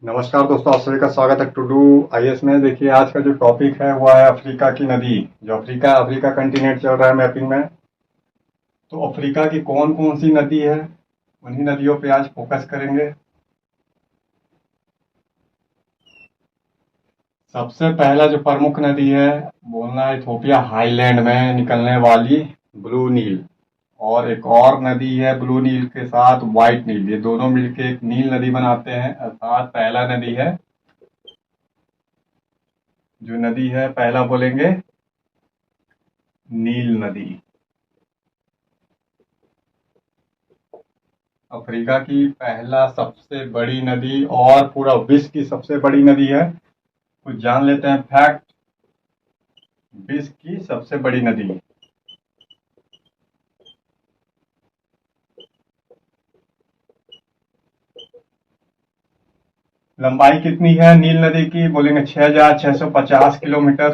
नमस्कार दोस्तों, आप सभी का स्वागत है टू डू आईएएस में। देखिए, आज का जो टॉपिक है वो है अफ्रीका की नदी। जो अफ्रीका कंटिनेंट चल रहा है मैपिंग में, तो अफ्रीका की कौन कौन सी नदी है, उन्हीं नदियों पे आज फोकस करेंगे। सबसे पहला जो प्रमुख नदी है, बोलना है इथोपिया हाईलैंड में निकलने वाली ब्लू नील। और एक और नदी है ब्लू नील के साथ व्हाइट नील, ये दोनों मिलके एक नील नदी बनाते हैं। अर्थात पहला नदी है, जो नदी है पहला बोलेंगे नील नदी। अफ्रीका की पहला सबसे बड़ी नदी और पूरा विश्व की सबसे बड़ी नदी है। कुछ जान लेते हैं फैक्ट। विश्व की सबसे बड़ी नदी, लंबाई कितनी है नील नदी की, बोलेंगे 6,650 किलोमीटर।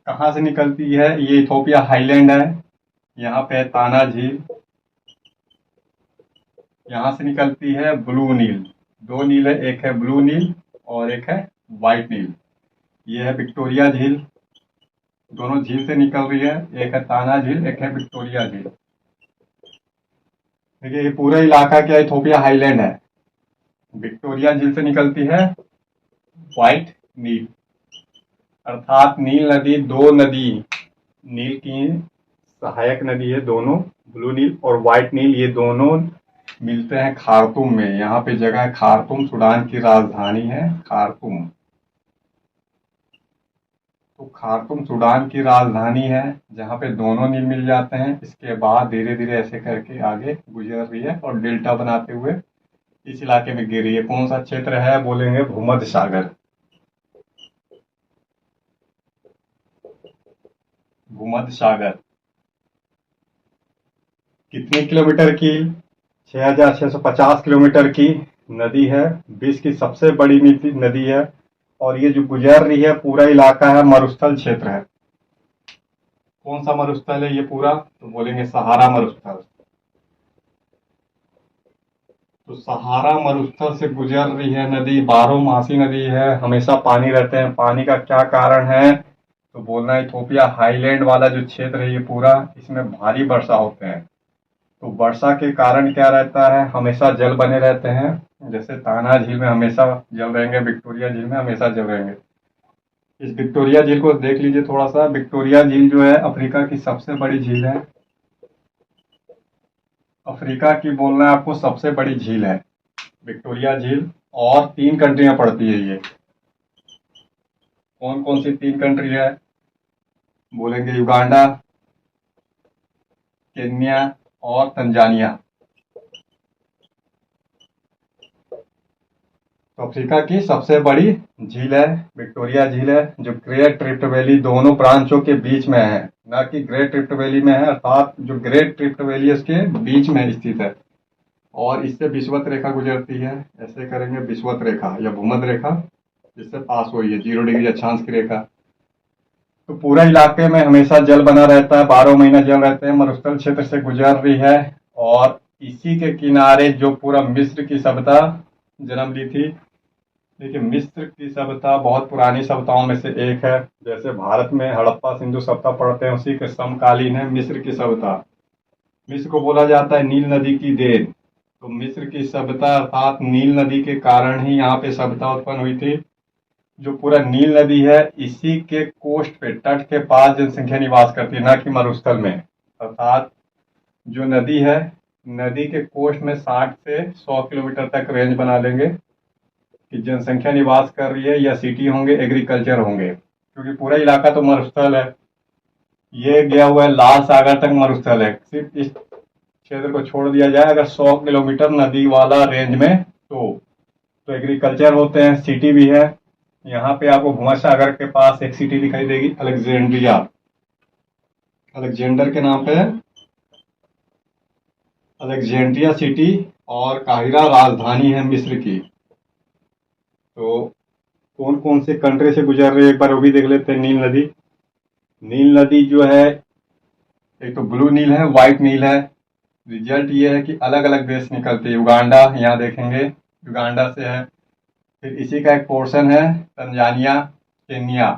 कहाँ से निकलती है, ये इथोपिया हाईलैंड है, यहाँ पे है ताना झील। यहाँ से निकलती है ब्लू नील। दो नील है, एक है ब्लू नील और एक है व्हाइट नील। ये है विक्टोरिया झील, दोनों झील से निकल रही है। एक है ताना झील, एक है विक्टोरिया झील। देखिए, ये पूरा इलाका क्या है, इथोपिया हाईलैंड है। विक्टोरिया झील से निकलती है व्हाइट नील। अर्थात नील नदी, दो नदी नील की सहायक नदी है दोनों। ब्लू नील और व्हाइट नील, ये दोनों मिलते हैं खार्तूम में। यहाँ पे जगह है खार्तूम, सूडान की राजधानी है खार्तूम। तो खार्तूम सूडान की राजधानी है, जहाँ पे दोनों नील मिल जाते हैं। इसके बाद धीरे धीरे ऐसे करके आगे गुजर रही है और डेल्टा बनाते हुए इस इलाके में गिर रही है। कौन सा क्षेत्र है, बोलेंगे भूमध्य सागर। भूमध्य सागर कितने किलोमीटर की, 6,650 किलोमीटर की नदी है। विश्व की सबसे बड़ी नदी है। और ये जो गुजर रही है पूरा इलाका है मरुस्थल क्षेत्र है। कौन सा मरुस्थल है ये पूरा, तो बोलेंगे सहारा मरुस्थल। तो सहारा मरुस्थल से गुजर रही है नदी, बारहमासी नदी है, हमेशा पानी रहते हैं। पानी का क्या कारण है, तो बोलना इथोपिया हाईलैंड वाला जो क्षेत्र है ये पूरा, इसमें भारी वर्षा होते हैं। तो वर्षा के कारण क्या रहता है, हमेशा जल बने रहते हैं। जैसे ताना झील में हमेशा जल रहेंगे, विक्टोरिया झील में हमेशा जल रहेंगे। इस विक्टोरिया झील को देख लीजिए थोड़ा सा। विक्टोरिया झील जो है अफ्रीका की सबसे बड़ी झील है। अफ्रीका की बोलना है आपको सबसे बड़ी झील है विक्टोरिया झील। और 3 कंट्रियां पड़ती है ये। कौन कौन सी 3 कंट्री है, बोलेंगे युगांडा, केन्या और तंजानिया। तो अफ्रीका की सबसे बड़ी झील है विक्टोरिया झील है, जो ग्रेट रिफ्ट वैली दोनों ब्रांचों के बीच में है। न कि ग्रेट रिफ्ट वैली में है, अर्थात जो ग्रेट रिफ्ट वैली है उसके बीच में स्थित है। और इससे विषुवत रेखा गुजरती है। ऐसे करेंगे विषुवत रेखा या भूमध्य रेखा, जिससे पास हुई है 0 डिग्री अक्षांश की रेखा। तो पूरा इलाके में हमेशा जल बना रहता है, 12 महीना जल रहते हैं। मरुस्थल क्षेत्र से गुजर रही है। और इसी के किनारे जो पूरा मिस्र की सभ्यता जन्म ली थी। देखिए, मिस्र की सभ्यता बहुत पुरानी सभ्यताओं में से एक है। जैसे भारत में हड़प्पा सिंधु सभ्यता पढ़ते हैं, उसी के समकालीन है मिस्र की सभ्यता। मिस्र को बोला जाता है नील नदी की देन। तो मिस्र की सभ्यता अर्थात नील नदी के कारण ही यहाँ पे सभ्यता उत्पन्न हुई थी। जो पूरा नील नदी है, इसी के कोस्ट पे, तट के पास जनसंख्या निवास करती है, न कि मरुस्थल में। अर्थात जो नदी है, नदी के कोस्ट में 60 से 100 किलोमीटर तक रेंज बना लेंगे कि जनसंख्या निवास कर रही है, या सिटी होंगे, एग्रीकल्चर होंगे। क्योंकि पूरा इलाका तो मरुस्थल है। ये गया हुआ है लाल सागर तक मरुस्थल है। सिर्फ इस क्षेत्र को छोड़ दिया जाए अगर 100 किलोमीटर नदी वाला रेंज में, तो एग्रीकल्चर होते हैं, सिटी भी है। यहाँ पे आपको भूमध्य सागर के पास एक सिटी दिखाई देगी, अलेक्जेंड्रिया। अलेक्जेंडर के नाम पे है अलेक्जेंड्रिया सिटी। और काहिरा राजधानी है मिस्र की। तो कौन कौन से कंट्री से गुजर रही है एक बार वो भी देख लेते हैं। नील नदी, नील नदी जो है, एक तो ब्लू नील है, व्हाइट नील है। रिजल्ट ये है कि अलग अलग देश निकलते हैं। युगांडा, यहाँ देखेंगे युगांडा से है। फिर इसी का एक पोर्शन है तंजानिया, केन्या,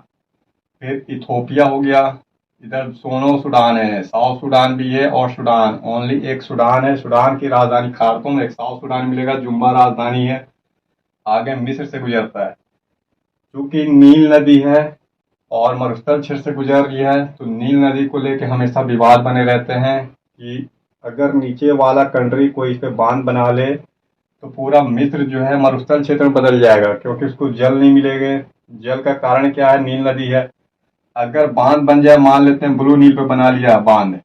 फिर इथोपिया हो गया, इधर दोनों सूडान है, साउथ सूडान भी है और सूडान, ओनली एक सूडान है, सूडान की राजधानी खार्तूम, एक साउथ सूडान मिलेगा, जुम्बा राजधानी है, आगे मिस्र से गुजरता है। क्योंकि नील नदी है और मरुस्थल क्षेत्र से गुजर रही है, तो नील नदी को लेकर हमेशा विवाद बने रहते हैं कि अगर नीचे वाला कंट्री कोई इस पे बांध बना ले तो पूरा मिस्र जो है मरुस्थल क्षेत्र में बदल जाएगा, क्योंकि उसको जल नहीं मिलेगा। जल का कारण क्या है? नील नदी है। अगर बांध बन जाए, मान लेते हैं ब्लू नील पे बना लिया बांध,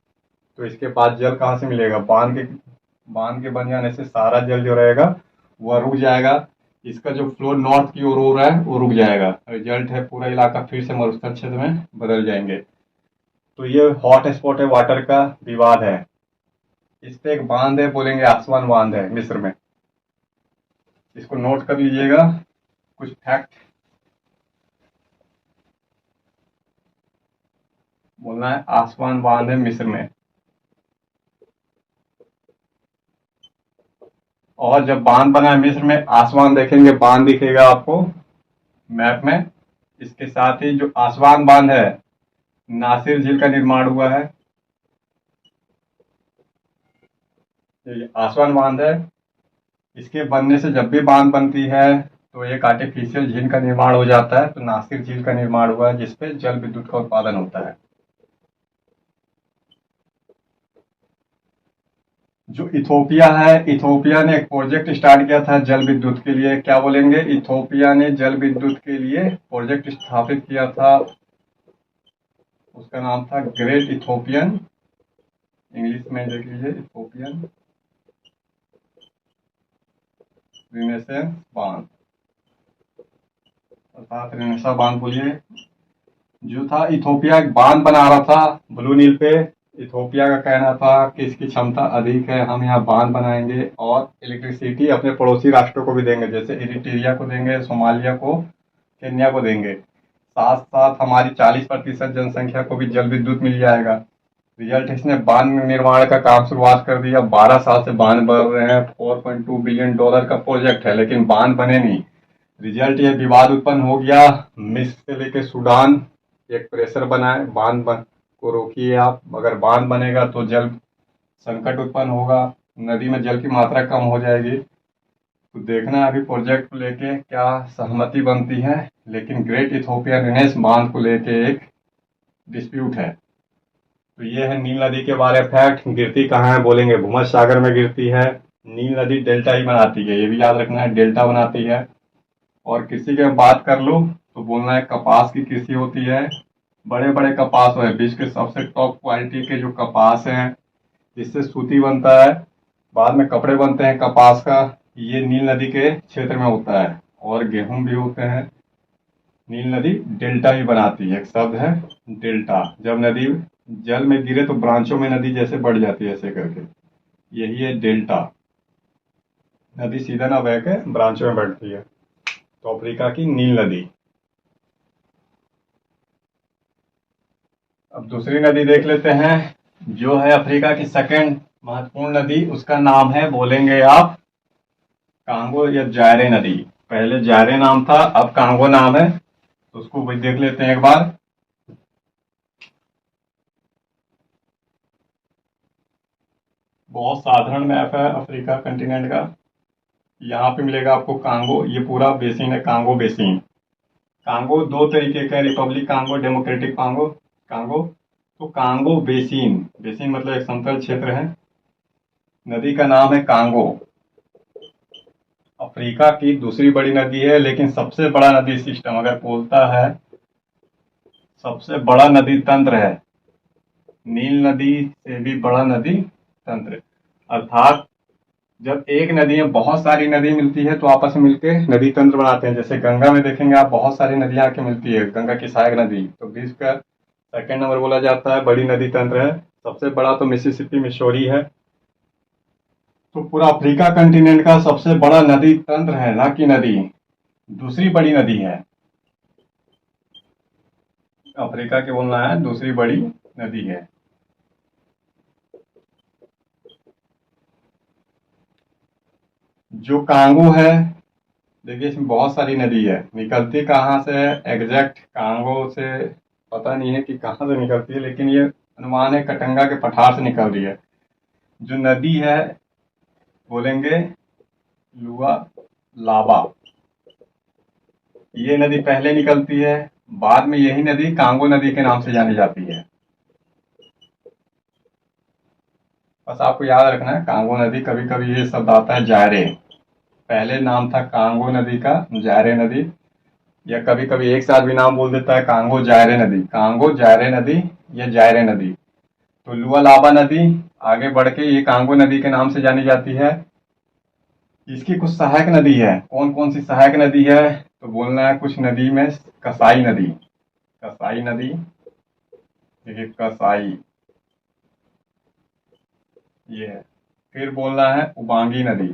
तो इसके बाद जल कहाँ से मिलेगा? बांध के बन जाने से सारा जल जो रहेगा वह रुक जाएगा, इसका जो फ्लो नॉर्थ की ओर हो रहा है वो रुक जाएगा, रिजल्ट है पूरा इलाका फिर से मरुस्थल क्षेत्र में बदल जाएंगे। तो ये हॉट स्पॉट है, वाटर का विवाद है। इस पे एक बांध है, बोलेंगे आसवान बांध है मिस्र में, इसको नोट कर लीजिएगा। कुछ फैक्ट बोलना है, आसवान बांध है मिस्र में। और जब बांध बना है मिस्र में, आसमान देखेंगे, बांध दिखेगा आपको मैप में। इसके साथ ही जो आसवान बांध है, नासिर झील का निर्माण हुआ है। ये आसवान बांध है, इसके बनने से जब भी बांध बनती है तो एक आर्टिफिशियल झील का निर्माण हो जाता है, तो नासिर झील का निर्माण हुआ है जिसपे जल विद्युत का उत्पादन होता है। जो इथोपिया है, इथोपिया ने एक प्रोजेक्ट स्टार्ट किया था जल विद्युत के लिए। क्या बोलेंगे? इथोपिया ने जल विद्युत के लिए प्रोजेक्ट स्थापित किया था, उसका नाम था ग्रेट इथोपियन, इंग्लिश में देख लीजिए, इथोपियन रिनेसेंस बांध, अर्थात रेनेसा बांध बोलिए। जो था, इथोपिया एक बांध बना रहा था ब्लू नील पे। इथोपिया का कहना था कि इसकी क्षमता अधिक है, हम यहाँ बांध बनाएंगे और इलेक्ट्रिसिटी अपने पड़ोसी राष्ट्रों को भी देंगे, जैसे इरिट्रिया को देंगे, सोमालिया को, केन्या को देंगे। साथ साथ हमारी 40% जनसंख्या को भी जल विद्युत मिल जाएगा। रिजल्ट, इसने बांध निर्माण का काम शुरुआत कर दिया। 12 साल से बांध बन रहे हैं, $4.2 बिलियन का प्रोजेक्ट है, लेकिन बांध बने नहीं। रिजल्ट, ये विवाद उत्पन्न हो गया, मिस्र से लेके सूडान एक प्रेशर बनाए, को रोकिए आप, अगर बांध बनेगा तो जल संकट उत्पन्न होगा, नदी में जल की मात्रा कम हो जाएगी। तो देखना अभी प्रोजेक्ट को लेके क्या सहमति बनती है, लेकिन ग्रेट इथोपियन रिनेस बांध को लेके एक डिस्प्यूट है। तो ये है नील नदी के बारे में फैक्ट। गिरती कहाँ है? बोलेंगे भूमध्य सागर में गिरती है। नील नदी डेल्टा ही बनाती है, ये भी याद रखना है, डेल्टा बनाती है। और कृषि की बात कर लो तो बोलना है कपास की कृषि होती है। बड़े बड़े कपास है, विश्व के सबसे टॉप क्वालिटी के जो कपास हैं, जिससे सूती बनता है, बाद में कपड़े बनते हैं कपास का, ये नील नदी के क्षेत्र में होता है। और गेहूं भी होते हैं। नील नदी डेल्टा ही बनाती है, एक शब्द है डेल्टा। जब नदी जल में गिरे तो ब्रांचों में नदी जैसे बढ़ जाती है, ऐसे करके, यही है डेल्टा। नदी सीधा ना बह के ब्रांचों में बढ़ती है। तो अफ्रीका की नील नदी। अब दूसरी नदी देख लेते हैं, जो है अफ्रीका की सेकंड महत्वपूर्ण नदी, उसका नाम है, बोलेंगे आप, कांगो या जायरे नदी। पहले जायरे नाम था, अब कांगो नाम है, तो उसको भी देख लेते हैं एक बार। बहुत साधारण मैप है अफ्रीका कंटिनेंट का। यहाँ पे मिलेगा आपको कांगो, ये पूरा बेसिन है, कांगो बेसिन। कांगो दो तरीके का, Republic Congo, democratic Congo. Congo, तो कांगो बेसिन, बेसिन मतलब एक समतल क्षेत्र है, नदी का नाम है कांगो। अफ्रीका की दूसरी बड़ी नदी है, लेकिन सबसे बड़ा नदी सिस्टम अगर बोलता है, सबसे बड़ा नदी तंत्र है, नील नदी से भी बड़ा नदी तंत्र। अर्थात जब एक नदी में बहुत सारी नदी मिलती है तो आपस में मिलके नदी तंत्र बनाते हैं। जैसे गंगा में देखेंगे आप, बहुत सारी नदियां आके मिलती है, गंगा की सहायक नदी, तो विश्व का सेकंड नंबर बोला जाता है, बड़ी नदी तंत्र है। सबसे बड़ा तो मिसिसिपी मिशोरी है। तो पूरा अफ्रीका कंटिनेंट का सबसे बड़ा नदी तंत्र है, ना कि नदी, दूसरी बड़ी नदी है अफ्रीका के, बोलना है दूसरी बड़ी नदी है। जो कांगो है, देखिए इसमें बहुत सारी नदी है, निकलती कहाँ से है एग्जैक्ट कांगो से पता नहीं है कि कहाँ से निकलती है, लेकिन ये अनुमान है कटंगा के पठार से निकल रही है। जो नदी है बोलेंगे लुआ लाबा। ये नदी पहले निकलती है, बाद में यही नदी कांगो नदी के नाम से जानी जाती है। बस आपको याद रखना है कांगो नदी, कभी कभी ये शब्द आता है जायरे, पहले नाम था कांगो नदी का जायरे नदी, या कभी कभी एक साथ भी नाम बोल देता है कांगो जायरे नदी, कांगो जायरे नदी या जायरे नदी। तो लुआ लाबा नदी आगे बढ़ के ये कांगो नदी के नाम से जानी जाती है। इसकी कुछ सहायक नदी है, कौन कौन सी सहायक नदी है तो बोलना है कुछ नदी में कसाई नदी, कसाई नदी, देखिए कसाई ये है। फिर बोलना है उबांगी नदी,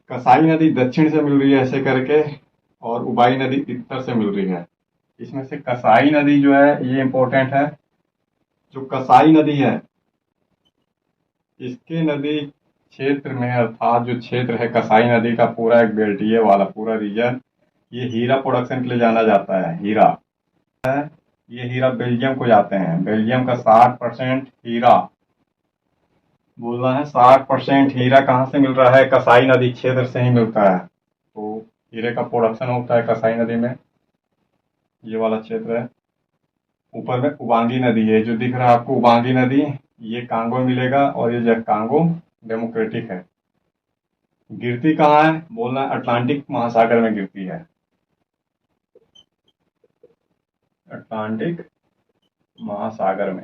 कसाई नदी दक्षिण से मिल रही है ऐसे करके, और उबाई नदी उत्तर से मिल रही है। इसमें से कसाई नदी जो है ये इंपॉर्टेंट है। जो कसाई नदी है इसके नदी क्षेत्र में, अर्थात जो क्षेत्र है कसाई नदी का पूरा एक बेल्ट ये वाला पूरा रीजन, ये हीरा प्रोडक्शन के लिए जाना जाता है। हीरा है, ये हीरा बेल्जियम को जाते हैं, बेल्जियम का 60% हीरा, बोलना है 60% हीरा कहाँ से मिल रहा है, कसाई नदी क्षेत्र से ही मिलता है। तो हीरे का प्रोडक्शन होता है कसाई नदी में, ये वाला क्षेत्र है। ऊपर में उबांगी नदी है, जो दिख रहा है आपको उबांगी नदी, ये कांगो में मिलेगा, और ये जो कांगो डेमोक्रेटिक है। गिरती कहाँ है, बोलना है अटलांटिक महासागर में गिरती है, अटलांटिक महासागर में।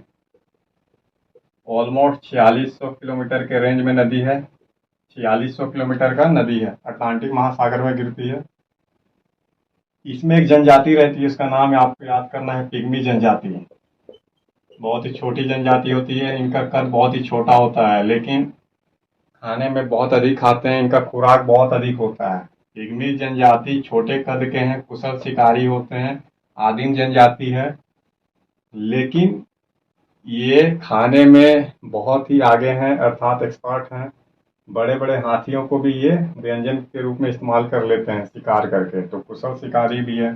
ऑलमोस्ट 4600 किलोमीटर के रेंज में नदी है, 4600 किलोमीटर का नदी है, अटलांटिक महासागर में गिरती है। इसमें एक जनजाति रहती है, इसका नाम आपको याद करना है पिग्मी जनजाति। बहुत ही छोटी जनजाति होती है, इनका कद बहुत ही छोटा होता है, लेकिन खाने में बहुत अधिक खाते हैं, इनका खुराक बहुत अधिक होता है। पिग्मी जनजाति छोटे कद के हैं, कुशल शिकारी होते हैं, आदिम जनजाति है, लेकिन ये खाने में बहुत ही आगे हैं, अर्थात एक्सपर्ट हैं। बड़े बड़े हाथियों को भी ये व्यंजन के रूप में इस्तेमाल कर लेते हैं शिकार करके, तो कुशल शिकारी भी है।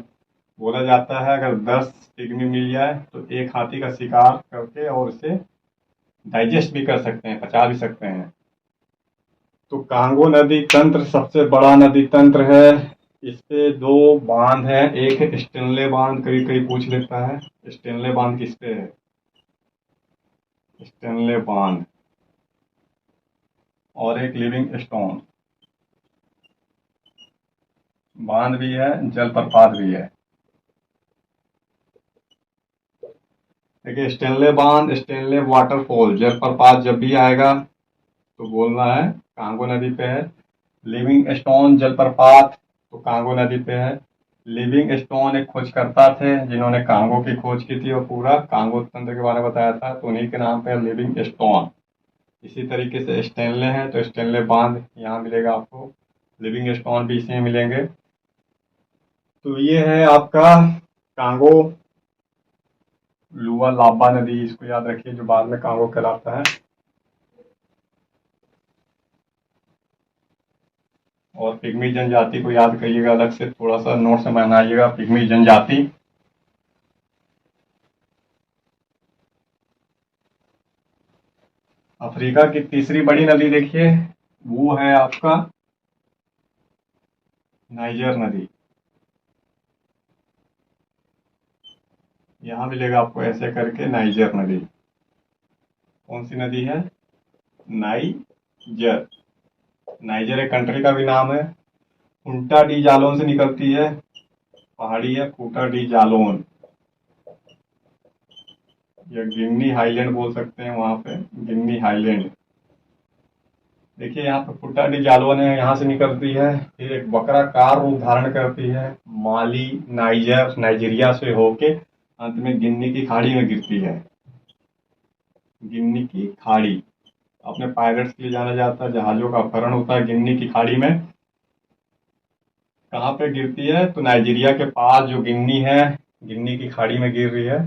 बोला जाता है अगर 10 पिग्मी मिल जाए तो एक हाथी का शिकार करके और उसे डाइजेस्ट भी कर सकते हैं, पचा भी सकते हैं। तो कांगो नदी तंत्र सबसे बड़ा नदी तंत्र है। इस पे 2 बांध है, एक है स्टेनले बांध, कभी कभी पूछ लेता है स्टेनले बांध किस पे है, स्टेनले बांध, और एक लिविंग स्टोन बांध भी है, जलप्रपात भी है। देखिए स्टेनले बांध, स्टेनले वाटरफॉल, जलप्रपात जब भी आएगा तो बोलना है कांगो नदी पे है। लिविंग स्टोन जलप्रपात तो कांगो नदी पे है। लिविंग स्टोन एक खोजकर्ता थे जिन्होंने कांगो की खोज की थी और पूरा कांगो तंत्र के बारे में बताया था, तो उन्हीं के नाम पे लिविंग स्टोन। इसी तरीके से स्टेनले है तो स्टेनले बांध यहाँ मिलेगा आपको, लिविंग स्टोन भी इसी में मिलेंगे। तो ये है आपका कांगो लुआ लाबा नदी, इसको याद रखिए जो बाद में कांगो कहलाता है। और पिग्मी जनजाति को याद करिएगा, अलग से थोड़ा सा नोट से बनाइएगा, पिग्मी जनजाति। अफ्रीका की तीसरी बड़ी नदी देखिए, वो है आपका नाइजर नदी। यहाँ मिलेगा आपको ऐसे करके नाइजर नदी। कौन सी नदी है, नाइजर। नाइजर एक कंट्री का भी नाम है। फुंटा डी जालोन से निकलती है, पहाड़ी है फूटा डी जालोन, या गिन्नी हाईलैंड बोल सकते हैं वहां पे, गिन्नी हाईलैंड। देखिए यहाँ पे फुटा डी जालोन है, यहाँ से निकलती है, फिर एक बकराकार रूप धारण करती है, माली नाइजर नाइजीरिया से होके अंत में गिन्नी की खाड़ी में गिरती है। गिन्नी की खाड़ी अपने पायरेट्स के लिए जाना जाता है, जहाजों का अपहरण होता है गिन्नी की खाड़ी में। कहाँ पे गिरती है तो नाइजीरिया के पास जो गिन्नी है, गिन्नी की खाड़ी में गिर रही है।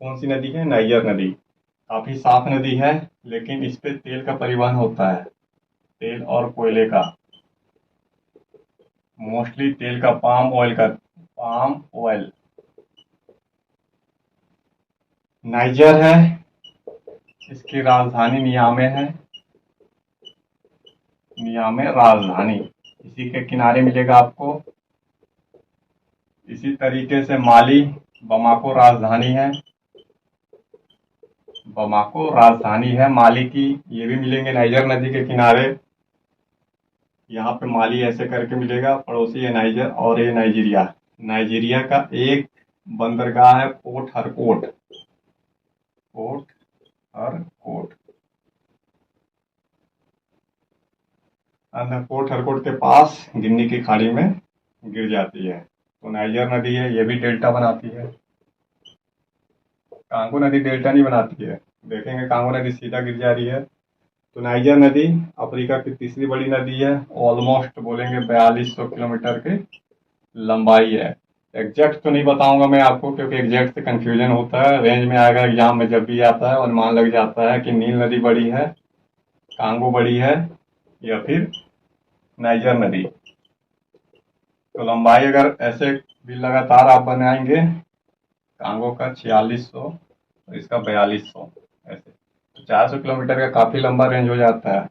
कौन सी नदी है, नाइजर नदी। काफी साफ नदी है, लेकिन इस पे तेल का परिवहन होता है। तेल और कोयले का, मोस्टली तेल का, पाम ऑयल का, पाम ऑयल। नाइजर है, इसकी राजधानी नियामे है, नियामे राजधानी, इसी के किनारे मिलेगा आपको। इसी तरीके से माली, बमाको राजधानी है, बमाको राजधानी है माली की, ये भी मिलेंगे नाइजर नदी के किनारे। यहाँ पे माली ऐसे करके मिलेगा, पड़ोसी है नाइजर, और ये नाइजीरिया। नाइजीरिया का एक बंदरगाह है port Harcourt, port Harcourt. Port Harcourt के पास गिनी की खाड़ी में गिर जाती है। तो नाइजर नदी है, ये भी डेल्टा बनाती है। कांगो नदी डेल्टा नहीं बनाती है, देखेंगे कांगो नदी सीधा गिर जा रही है। तो नाइजर नदी अफ्रीका की तीसरी बड़ी नदी है, ऑलमोस्ट बोलेंगे 4200 किलोमीटर की लंबाई है। एग्जैक्ट तो नहीं बताऊंगा मैं आपको, क्योंकि एग्जैक्ट से कंफ्यूजन होता है, रेंज में आएगा एग्जाम में जब भी आता है, अनुमान लग जाता है कि नील नदी बड़ी है, कांगो बड़ी है, या फिर नाइजर नदी। तो लंबाई अगर ऐसे भी लगातार आप बनाएंगे, कांगो का 4600 और इसका 4200, ऐसे तो 400 किलोमीटर का काफी लंबा रेंज हो जाता है।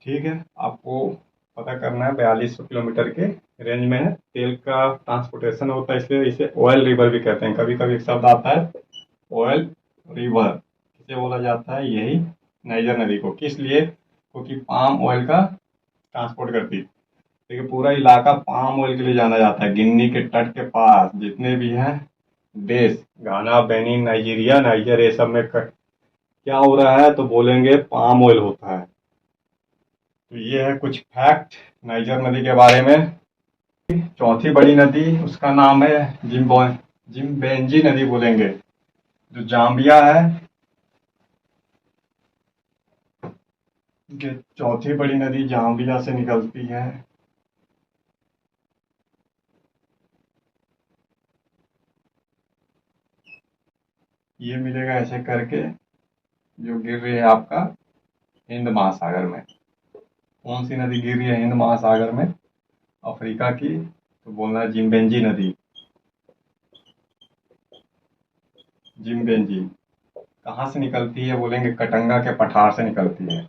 ठीक है, आपको पता करना है 4200 किलोमीटर के रेंज में है। तेल का ट्रांसपोर्टेशन होता है, इसलिए इसे ऑयल रिवर भी कहते हैं। कभी कभी एक शब्द आता है ऑयल रिवर, इसे बोला जाता है यही नाइजर नदी को। किस लिए? क्योंकि पाम ऑयल का ट्रांसपोर्ट करती है। देखिए पूरा इलाका पाम ऑयल के लिए जाना जाता है। गिन्नी के तट के पास जितने भी हैं देश, घाना, बेनिन, नाइजीरिया, नाइजर, ये सब में क्या हो रहा है तो बोलेंगे पाम ऑयल होता है। तो ये है कुछ फैक्ट नाइजर नदी के बारे में। चौथी बड़ी नदी, उसका नाम है जिम्बेंजी नदी बोलेंगे, जो जाम्बिया है। ये चौथी बड़ी नदी जाम्बिया से निकलती है। ये मिलेगा ऐसे करके, जो गिर रही है आपका हिंद महासागर में। कौन सी नदी गिर रही है हिंद महासागर में? अफ्रीका की, तो बोलना है जिम्बेंजी नदी। जिम्बेंजी कहाँ से निकलती है? बोलेंगे कटंगा के पठार से निकलती है।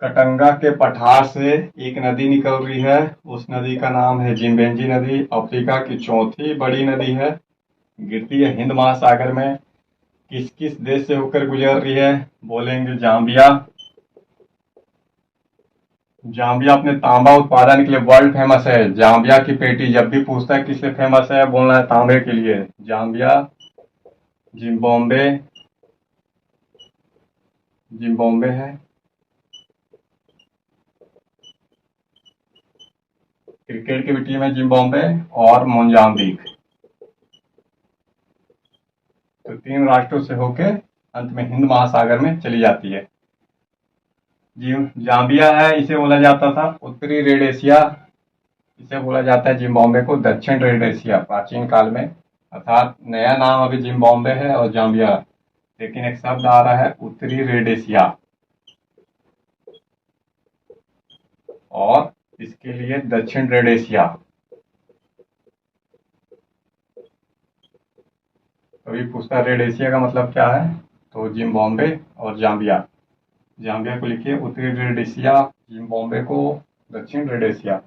कटंगा के पठार से एक नदी निकल रही है, उस नदी का नाम है जिम्बेंजी नदी। अफ्रीका की चौथी बड़ी नदी है, गिरती है हिंद महासागर में। किस किस देश से होकर गुजर रही है? बोलेंगे जाम्बिया। जाम्बिया अपने तांबा उत्पादन के लिए वर्ल्ड फेमस है। जाम्बिया की पेटी जब भी पूछता है किससे फेमस है, बोलना है तांबे के लिए। जाम्बिया, जिम्बाब्वे, जिम्बाब्वे है। क्रिकेट की भी टीम है जिम्बाब्वे और मोजाम्बिक। तो 3 राष्ट्रों से होके अंत में हिंद महासागर में चली जाती है। जाम्बिया है, इसे बोला जाता था उत्तरी रेड एशिया। इसे बोला जाता है जिम्बाब्वे को दक्षिण रेड एशिया प्राचीन काल में। अर्थात नया नाम अभी जिम्बाब्वे है और जाम्बिया, लेकिन एक शब्द आ रहा है उत्तरी रेड एशिया, और इसके लिए दक्षिण रेड एशिया। कभी पूछता रेड एशिया का मतलब क्या है, तो जिम्बाब्वे और जाम्बिया। जाम्बिया को लिखिए उत्तरी रेड एशिया, जिम्बाब्वे को दक्षिण रेड एशिया।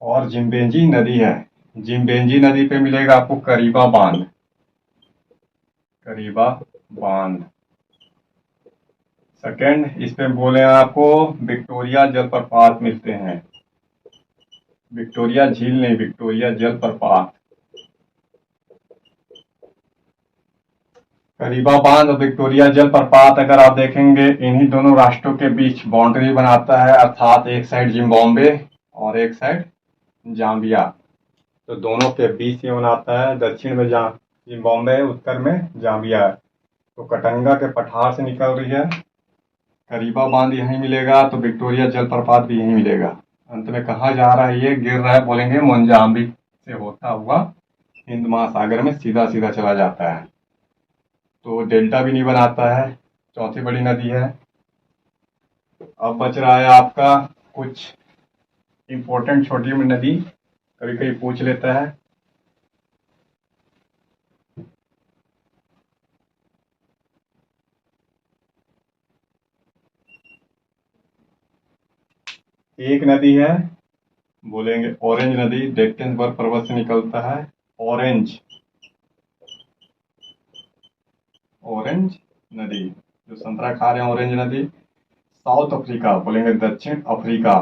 और जिम्बेंजी नदी है, जिम्बेंजी नदी पे मिलेगा आपको करीबा बांध, करीबा बांध। सेकंड, इस पे बोले आपको विक्टोरिया जलप्रपात मिलते हैं। विक्टोरिया झील नहीं, विक्टोरिया जलप्रपात। करीबा बांध और विक्टोरिया जलप्रपात अगर आप देखेंगे, इन्हीं दोनों राष्ट्रों के बीच बाउंड्री बनाता है। अर्थात एक साइड जिम्बाब्वे और एक साइड जाम्बिया, तो दोनों के बीच ये बनाता है। दक्षिण में जिम्बाब्वे, उत्तर में जाम्बिया है। तो कटंगा के पठार से निकल रही है, करीबा बांध यहीं मिलेगा, तो विक्टोरिया जलप्रपात भी यहीं मिलेगा। अंत में कहाँ जा रहा है, ये गिर रहा है, बोलेंगे मोजाम्बिक से होता हुआ हिंद महासागर में सीधा सीधा चला जाता है। तो डेल्टा भी नहीं बनाता है, चौथी बड़ी नदी है। अब बच रहा है आपका कुछ इम्पोर्टेंट छोटी नदी, कभी कभी पूछ लेता है। एक नदी है, बोलेंगे ऑरेंज नदी, डेक्कन पर्वत से निकलता है। ऑरेंज, ऑरेंज नदी, जो संतरा खा रहे हैं, ऑरेंज नदी। साउथ अफ्रीका, बोलेंगे दक्षिण अफ्रीका।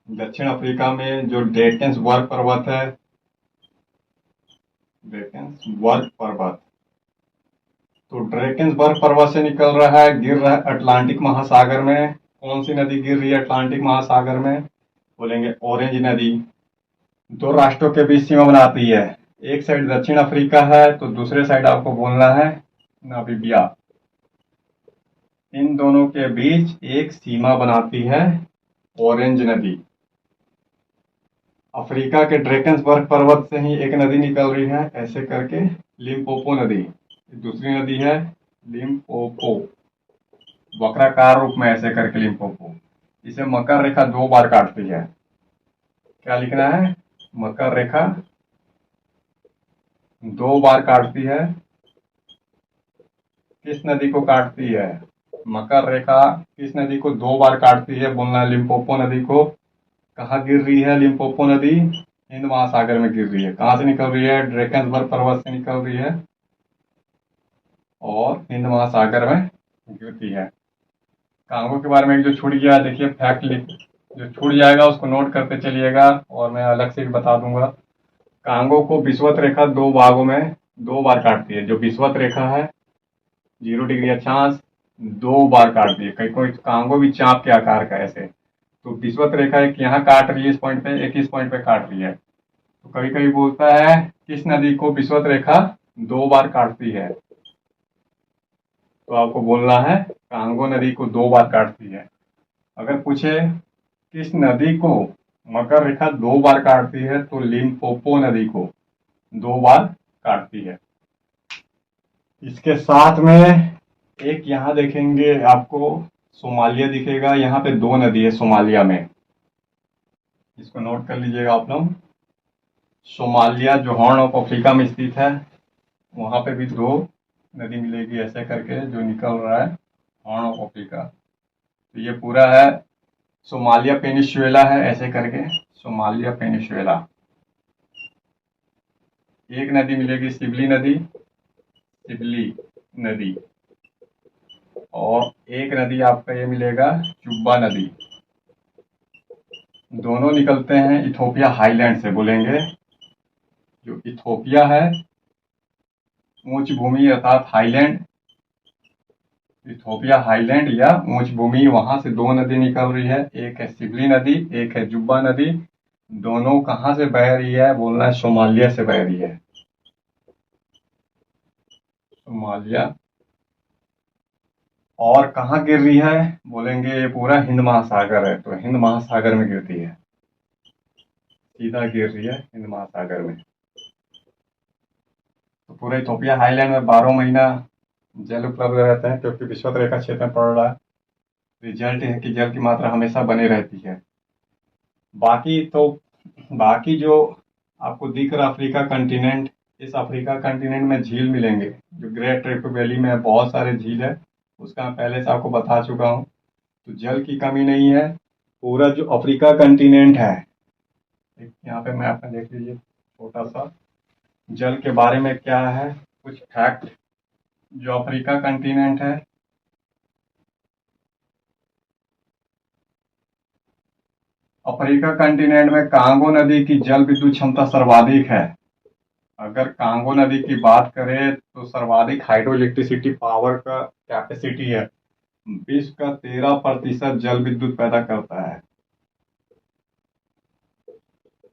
दक्षिण अफ्रीका में जो डेक्कन पर्वत है, डेक्कन पर्वत, तो ड्रेकेंसबर्ग पर्वत से निकल रहा है, गिर रहा है अटलांटिक महासागर में। कौन सी नदी गिर रही है अटलांटिक महासागर में? बोलेंगे ऑरेंज नदी। दो राष्ट्रों के बीच सीमा बनाती है, एक साइड दक्षिण अफ्रीका है तो दूसरे साइड आपको बोलना है नामीबिया। इन दोनों के बीच एक सीमा बनाती है ऑरेंज नदी। अफ्रीका के ड्रेकेंसबर्ग पर्वत से ही एक नदी निकल रही है ऐसे करके, लिम्पोपो नदी। दूसरी नदी है लिम्पोपो, वक्राकार रूप में ऐसे करके लिम्पोपो। इसे मकर रेखा 2 बार काटती है। क्या लिखना है? मकर रेखा 2 बार काटती है। किस नदी को काटती है? मकर रेखा किस नदी को 2 बार काटती है? बोलना है लिम्पोपो नदी को। कहाँ गिर रही है लिम्पोपो नदी? हिंद महासागर में गिर रही है। कहाँ से निकल रही है? ड्रेकेंसबर्ग पर्वत से निकल रही है और हिंद महासागर में गिरती है। कांगो के बारे में जो छूट गया, देखिए फैक्ट लिख, जो छूट जाएगा उसको नोट करते चलिएगा और मैं अलग से बता दूंगा। कांगो को विषुवत रेखा 2 भागों में 2 बार काटती है। जो विषुवत रेखा है 0 डिग्री अक्षांश 2 बार काटती है। कहीं कोई कांगो भी चाप के आकार का ऐसे, तो विषुवत रेखा एक यहाँ काट रही है इस पॉइंट पे, एक इस पॉइंट पे काट रही है। तो कभी कभी बोलता है किस नदी को विषुवत रेखा 2 बार काटती है, तो आपको बोलना है कांगो नदी को 2 बार काटती है। अगर पूछे किस नदी को मकर रेखा 2 बार काटती है, तो लिम्पोपो नदी को 2 बार काटती है। इसके साथ में एक यहाँ देखेंगे आपको सोमालिया दिखेगा। यहाँ पे 2 नदी है सोमालिया में, इसको नोट कर लीजिएगा आप लोग। सोमालिया जो हॉर्न ऑफ अफ्रीका में स्थित है, वहाँ पे भी 2 नदी मिलेगी ऐसे करके, जो निकल रहा है हॉर्न ऑफ अफ्रीका। तो ये पूरा है सोमालिया पेनिसुएला है ऐसे करके, सोमालिया पेनिसुएला। एक नदी मिलेगी सिबली नदी, सिबली नदी, और एक नदी आपका ये मिलेगा जुब्बा नदी। दोनों निकलते हैं इथोपिया हाईलैंड से। बोलेंगे जो इथोपिया है, ऊंच भूमि अर्थात हाईलैंड, इथोपिया हाईलैंड या ऊंच भूमि, वहां से 2 नदी निकल रही है। एक है सिबली नदी, एक है जुब्बा नदी। दोनों कहाँ से बह रही है? बोलना है सोमालिया से बह रही है, सोमालिया। और कहाँ गिर रही है? बोलेंगे ये पूरा हिंद महासागर है, तो हिंद महासागर में गिरती है, सीधा गिर रही है हिंद महासागर में। तो पूरे इथोपिया हाईलैंड में 12 महीना जल उपलब्ध रहता है, क्योंकि विषुवत रेखा क्षेत्र में पड़ रहा है। रिजल्ट है कि जल की मात्रा हमेशा बनी रहती है। बाकी जो आपको दिख रहा अफ्रीका कंटिनेंट, इस अफ्रीका कंटिनेंट में झील मिलेंगे। जो ग्रेट रिफ्ट वैली में बहुत सारे झील है, उसका मैं पहले से आपको बता चुका हूँ। तो जल की कमी नहीं है। पूरा जो अफ्रीका कंटिनेंट है, यहाँ पे मैप में देख लीजिए छोटा सा, जल के बारे में क्या है कुछ फैक्ट। जो अफ्रीका कंटिनेंट है, अफ्रीका कंटिनेंट में कांगो नदी की जल विद्युत क्षमता सर्वाधिक है। अगर कांगो नदी की बात करें तो सर्वाधिक हाइड्रो इलेक्ट्रिसिटी पावर का कैपेसिटी है, विश्व का 13% जल विद्युत पैदा करता है,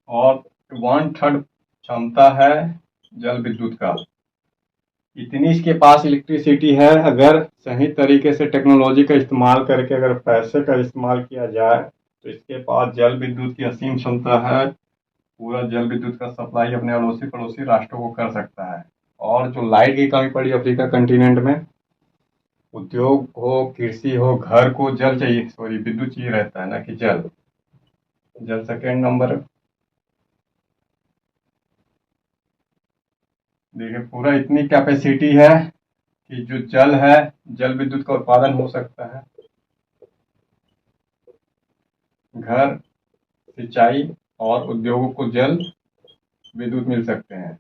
और 1/3 क्षमता है जल विद्युत का। इतनी इसके पास इलेक्ट्रिसिटी है, अगर सही तरीके से टेक्नोलॉजी का इस्तेमाल करके अगर पैसे का इस्तेमाल किया जाए तो इसके पास जल विद्युत की असीम क्षमता है। पूरा जल विद्युत का सप्लाई अपने अड़ोसी पड़ोसी राष्ट्रों को कर सकता है। और जो लाइट की कमी पड़ी अफ्रीका कंटिनेंट में, उद्योग हो, कृषि हो, घर को जल चाहिए, सॉरी विद्युत चाहिए रहता है, ना कि जल। जल सेकेंड नंबर। देखिए पूरा इतनी कैपेसिटी है कि जो जल है, जल विद्युत का उत्पादन हो सकता है। घर, सिंचाई और उद्योगों को जल विद्युत मिल सकते हैं।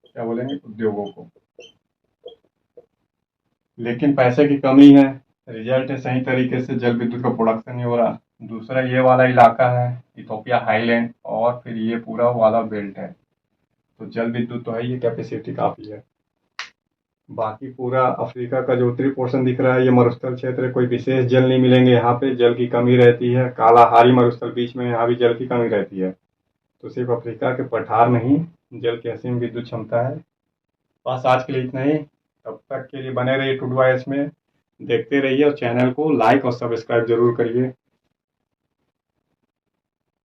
क्या बोलेंगे, उद्योगों को। लेकिन पैसे की कमी है, रिजल्ट है सही तरीके से जल विद्युत का प्रोडक्शन नहीं हो रहा। दूसरा ये वाला इलाका है इथोपिया हाईलैंड, और फिर ये पूरा वाला बेल्ट है, तो जल विद्युत तो है, ये कैपेसिटी काफ़ी है। बाकी पूरा अफ्रीका का जो उत्तरी पोर्शन दिख रहा है, ये मरुस्थल क्षेत्र है, कोई विशेष जल नहीं मिलेंगे यहाँ पे, जल की कमी रहती है। कालाहारी मरुस्थल बीच में, यहाँ भी जल की कमी रहती है। तो सिर्फ अफ्रीका के पठार में ही जल की असीम विद्युत क्षमता है। बस आज के लिए इतना ही। तब तक के लिए बने रहिए टुडू आइएएस में, देखते रहिए और चैनल को लाइक और सब्सक्राइब जरूर करिए।